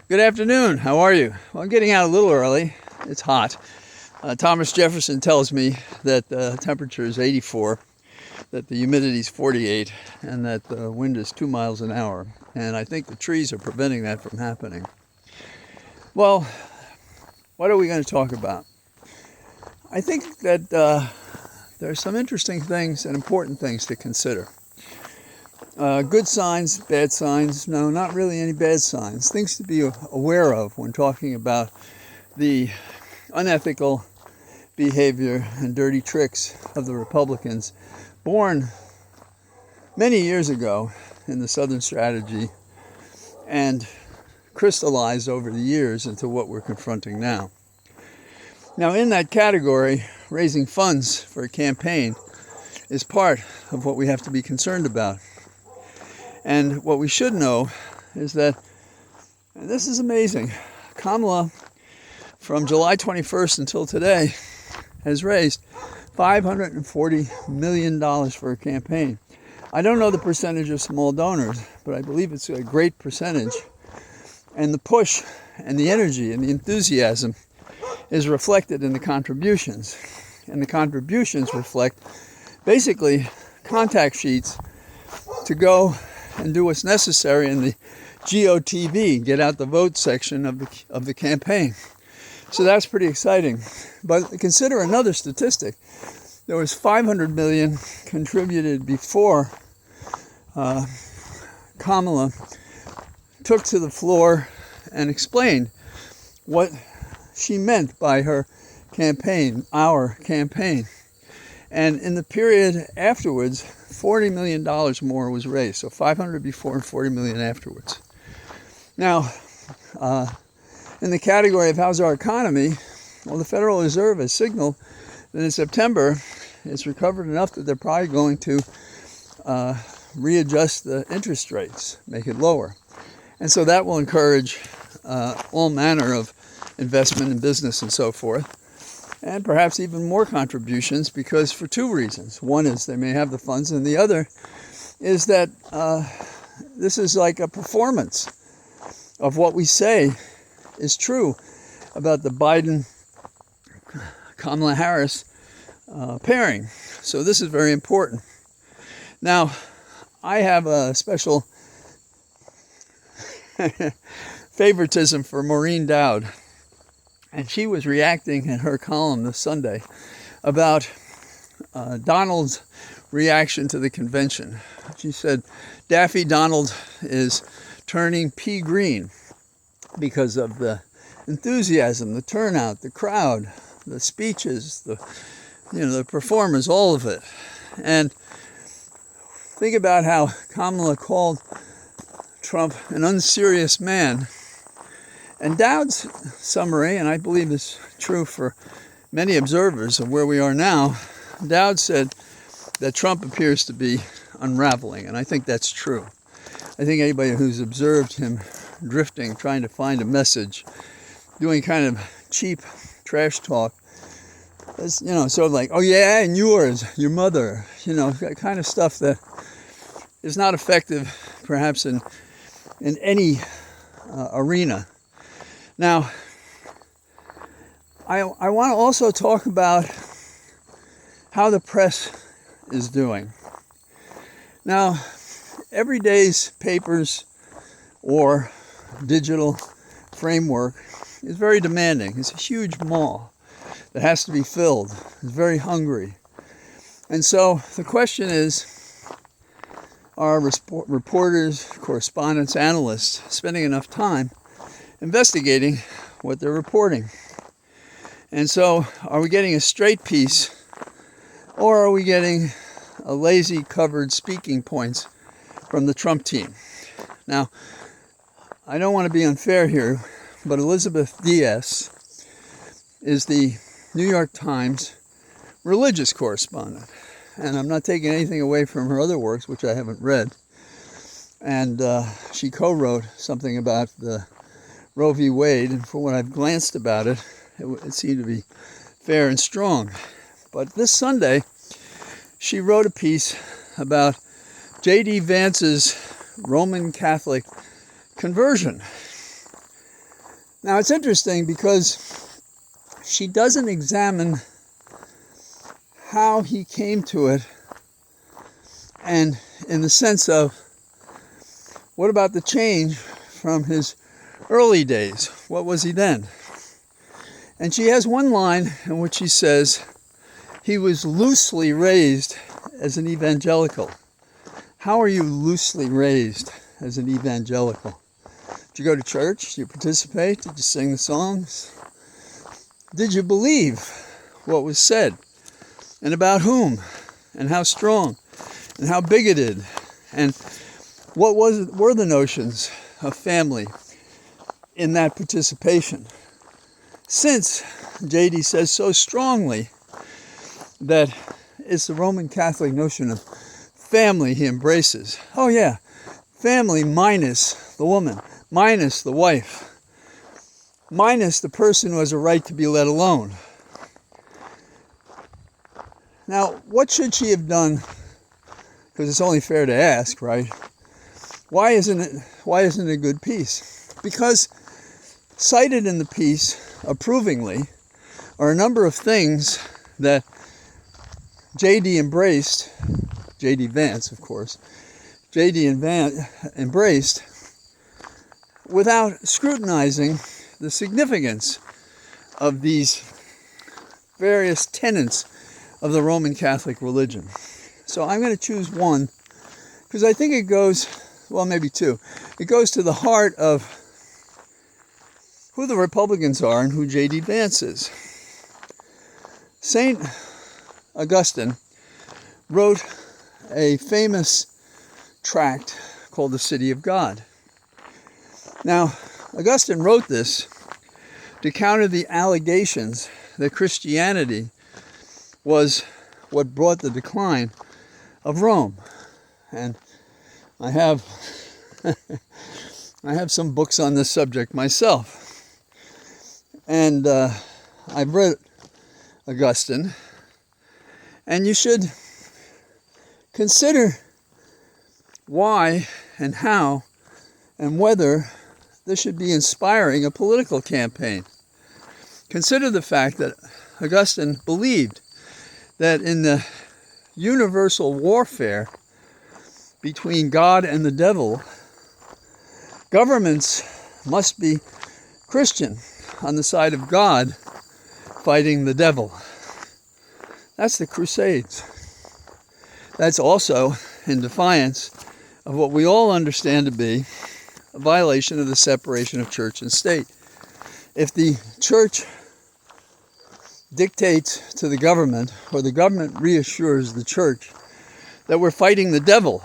Good afternoon. How are you? Well, I'm getting out a little early. It's hot. Thomas Jefferson tells me that the temperature is 84, that the humidity is 48, and that the wind is 2 miles an hour. And I think the trees are preventing that from happening. Well, what are we going to talk about? I think that there are some interesting things and important things to consider. Good signs, bad signs. No, not really any bad signs. Things to be aware of when talking about the unethical behavior and dirty tricks of the Republicans, born many years ago in the Southern strategy and crystallized over the years into what we're confronting now. Now, in that category, raising funds for a campaign is part of what we have to be concerned about. And what we should know is that, and this is amazing, Kamala, from July 21st until today, has raised $540 million for a campaign. I don't know the percentage of small donors, but I believe it's a great percentage. And the push and the energy and the enthusiasm is reflected in the contributions. And the contributions reflect basically contact sheets to go and do what's necessary in the GOTV, get out the vote section of the campaign. So that's pretty exciting. But consider another statistic. There was $500 million contributed before Kamala took to the floor and explained what she meant by her campaign, our campaign. And in the period afterwards, $40 million more was raised. So 500 before and 40 million afterwards. Now, in the category of how's our economy, well, the Federal Reserve has signaled that in September it's recovered enough that they're probably going to readjust the interest rates, make it lower. And so that will encourage all manner of investment in business and so forth. And perhaps even more contributions, because for two reasons. One is they may have the funds, and the other is that this is like a performance of what we say is true about the Biden-Kamala Harris pairing. So this is very important. Now, I have a special favoritism for Maureen Dowd. And she was reacting in her column this Sunday about Donald's reaction to the convention. She said, Daffy Donald is turning pea green because of the enthusiasm, the turnout, the crowd, the speeches, the performers, all of it. And think about how Kamala called Trump an unserious man. And Dowd's summary, and I believe it's true for many observers of where we are now, Dowd said that Trump appears to be unraveling, and I think that's true. I think anybody who's observed him drifting, trying to find a message, doing kind of cheap trash talk, is, sort of like, oh yeah, and yours, your mother, that kind of stuff that is not effective perhaps in any arena. Now, I want to also talk about how the press is doing. Now, every day's papers or digital framework is very demanding. It's a huge maw that has to be filled. It's very hungry. And so the question is, are reporters, correspondents, analysts spending enough time investigating what they're reporting? And so, are we getting a straight piece, or are we getting a lazy covered speaking points from the Trump team? Now, I don't want to be unfair here, but Elizabeth Diaz is the New York Times religious correspondent. And I'm not taking anything away from her other works, which I haven't read. And she co-wrote something about the Roe v. Wade, and from what I've glanced about it, it seemed to be fair and strong. But this Sunday, she wrote a piece about JD Vance's Roman Catholic conversion. Now it's interesting because she doesn't examine how he came to it, and in the sense of, what about the change from his early days? What was he then? And she has one line in which she says, he was loosely raised as an evangelical. How are you loosely raised as an evangelical? Did you go to church? Did you participate? Did you sing the songs? Did you believe what was said? And about whom? And how strong? And how bigoted? And what were the notions of family in that participation? Since JD says so strongly that it's the Roman Catholic notion of family he embraces. Oh yeah, family minus the woman, minus the wife, minus the person who has a right to be let alone. Now, what should she have done? Because it's only fair to ask, right? Why isn't it a good piece? Because cited in the piece approvingly are a number of things that JD embraced, JD Vance, of course, JD and Vance embraced without scrutinizing the significance of these various tenets of the Roman Catholic religion. So I'm going to choose one because I think it goes, well, maybe two. It goes to the heart of who the Republicans are and who JD Vance is. St. Augustine wrote a famous tract called The City of God. Now, Augustine wrote this to counter the allegations that Christianity was what brought the decline of Rome. And I have some books on this subject myself. And I've read Augustine, and you should consider why and how and whether this should be inspiring a political campaign. Consider the fact that Augustine believed that in the universal warfare between God and the devil, governments must be Christian, on the side of God, fighting the devil. That's the Crusades. That's also in defiance of what we all understand to be a violation of the separation of church and state. If the church dictates to the government, or the government reassures the church that we're fighting the devil,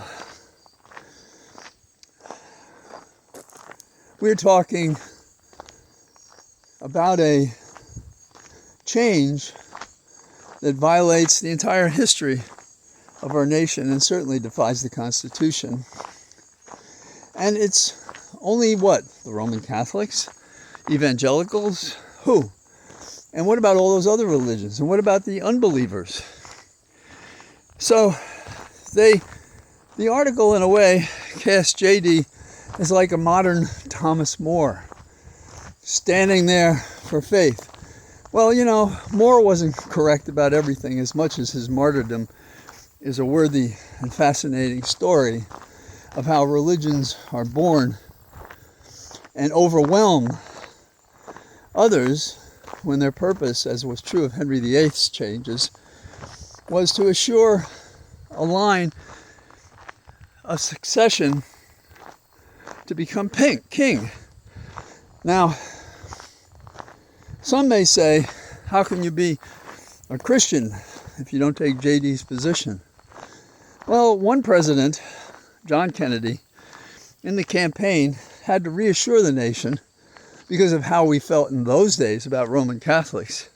we're talking about a change that violates the entire history of our nation and certainly defies the Constitution. And it's only what? The Roman Catholics? Evangelicals? Who? And what about all those other religions? And what about the unbelievers? So the article, in a way, casts JD as like a modern Thomas More, standing there for faith. Well, you know, More wasn't correct about everything, as much as his martyrdom is a worthy and fascinating story of how religions are born and overwhelm others when their purpose, as was true of Henry VIII's changes, was to assure a line of succession to become king. Now, some may say, how can you be a Christian if you don't take JD's position? Well, one president, John Kennedy, in the campaign had to reassure the nation, because of how we felt in those days about Roman Catholics,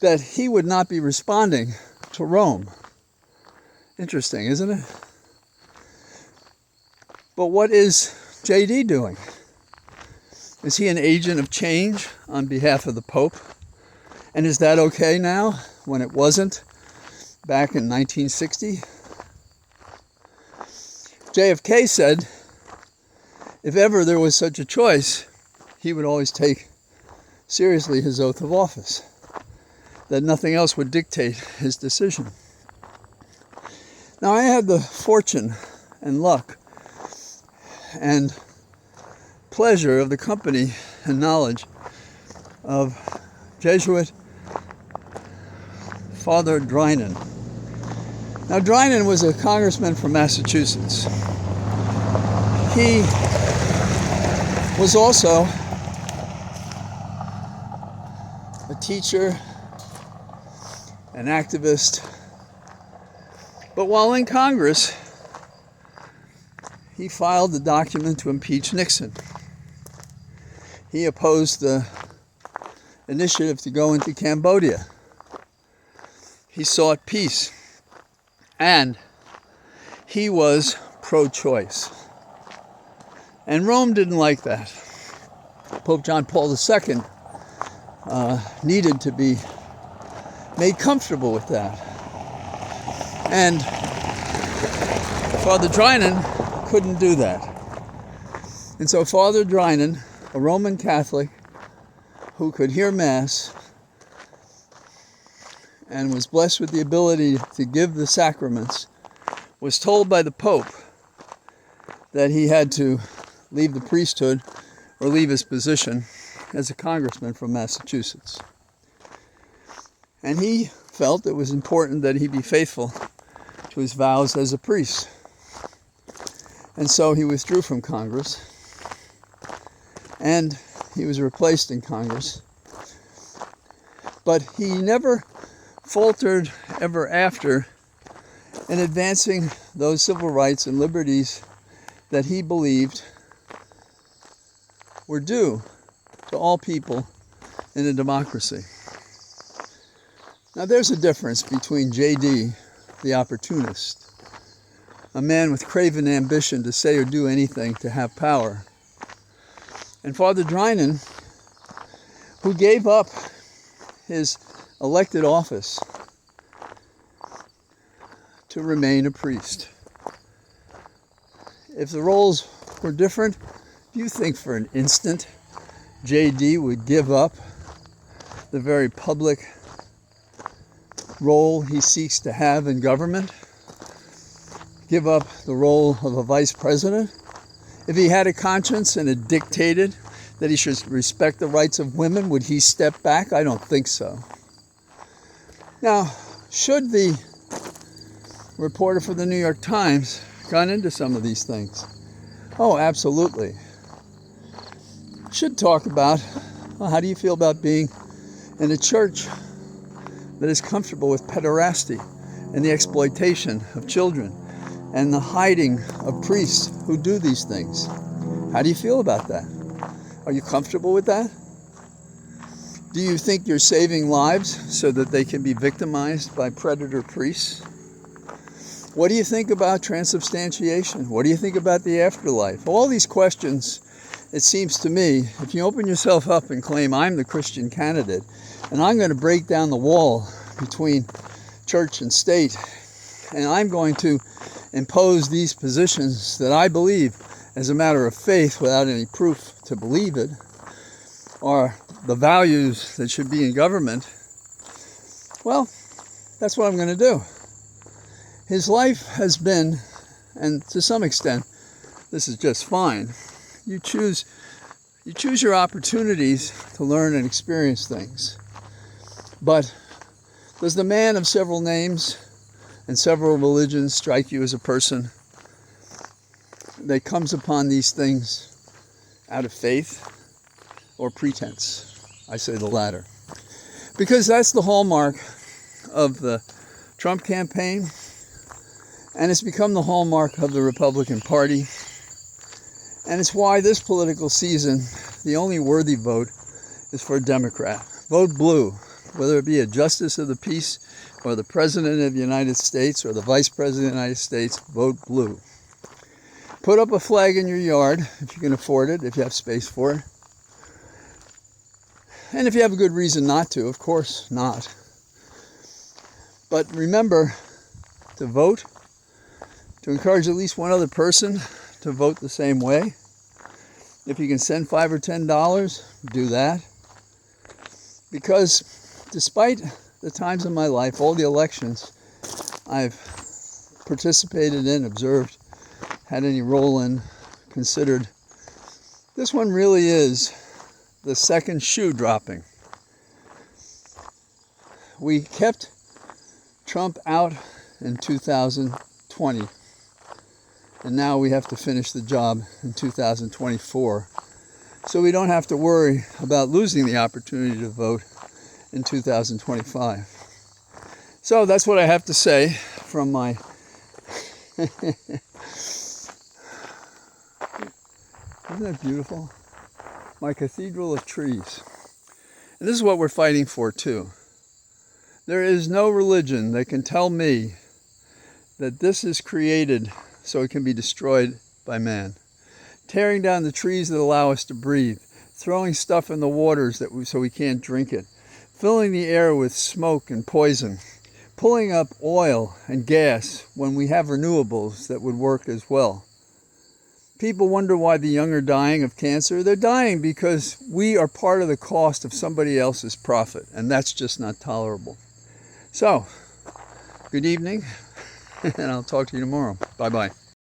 that he would not be responding to Rome. Interesting, isn't it? But what is JD doing? Is he an agent of change on behalf of the Pope? And is that okay now when it wasn't back in 1960? JFK said, if ever there was such a choice, he would always take seriously his oath of office, that nothing else would dictate his decision. Now, I had the fortune and luck and pleasure of the company and knowledge of Jesuit Father Drinan. Now, Drinan was a congressman from Massachusetts. He was also a teacher, an activist, but while in Congress, he filed the document to impeach Nixon. He opposed the initiative to go into Cambodia. He sought peace, and he was pro-choice. And Rome didn't like that. Pope John Paul II needed to be made comfortable with that. And Father Drinan couldn't do that. And so Father Drinan, a Roman Catholic who could hear Mass and was blessed with the ability to give the sacraments, was told by the Pope that he had to leave the priesthood or leave his position as a congressman from Massachusetts. And he felt it was important that he be faithful to his vows as a priest. And so he withdrew from Congress, and he was replaced in Congress. But he never faltered ever after in advancing those civil rights and liberties that he believed were due to all people in a democracy. Now, there's a difference between JD, the opportunist, a man with craven ambition to say or do anything to have power, and Father Drinan, who gave up his elected office to remain a priest. If the roles were different, do you think for an instant JD would give up the very public role he seeks to have in government? Give up the role of a vice president? If he had a conscience and it dictated that he should respect the rights of women, would he step back? I don't think so. Now, should the reporter for the New York Times gone into some of these things? Oh, absolutely. Should talk about, well, how do you feel about being in a church that is comfortable with pederasty and the exploitation of children and the hiding of priests who do these things? How do you feel about that? Are you comfortable with that? Do you think you're saving lives so that they can be victimized by predator priests? What do you think about transubstantiation? What do you think about the afterlife? All these questions, it seems to me, if you open yourself up and claim I'm the Christian candidate and I'm going to break down the wall between church and state and I'm going to impose these positions that I believe as a matter of faith without any proof to believe it, or the values that should be in government, well, that's what I'm going to do. His life has been, and to some extent, this is just fine. You choose your opportunities to learn and experience things. But does the man of several names and several religions strike you as a person that comes upon these things out of faith or pretense? I say the latter. Because that's the hallmark of the Trump campaign, and it's become the hallmark of the Republican Party. And it's why this political season, the only worthy vote is for a Democrat. Vote blue, whether it be a justice of the peace or the President of the United States or the Vice President of the United States, vote blue. Put up a flag in your yard if you can afford it, if you have space for it. And if you have a good reason not to, of course not. But remember to vote, to encourage at least one other person to vote the same way, If you can send $5 or $10, do that. Because despite the times in my life, all the elections I've participated in, observed, had any role in, considered, this one really is the second shoe dropping. We kept Trump out in 2020, and now we have to finish the job in 2024. So we don't have to worry about losing the opportunity to vote in 2025. So that's what I have to say from my isn't that beautiful? My cathedral of trees. And this is what we're fighting for too. There is no religion that can tell me that this is created so it can be destroyed by man. Tearing down the trees that allow us to breathe, throwing stuff in the waters so we can't drink it, filling the air with smoke and poison, pulling up oil and gas when we have renewables that would work as well. People wonder why the young are dying of cancer. They're dying because we are part of the cost of somebody else's profit, and that's just not tolerable. So, good evening, and I'll talk to you tomorrow. Bye-bye.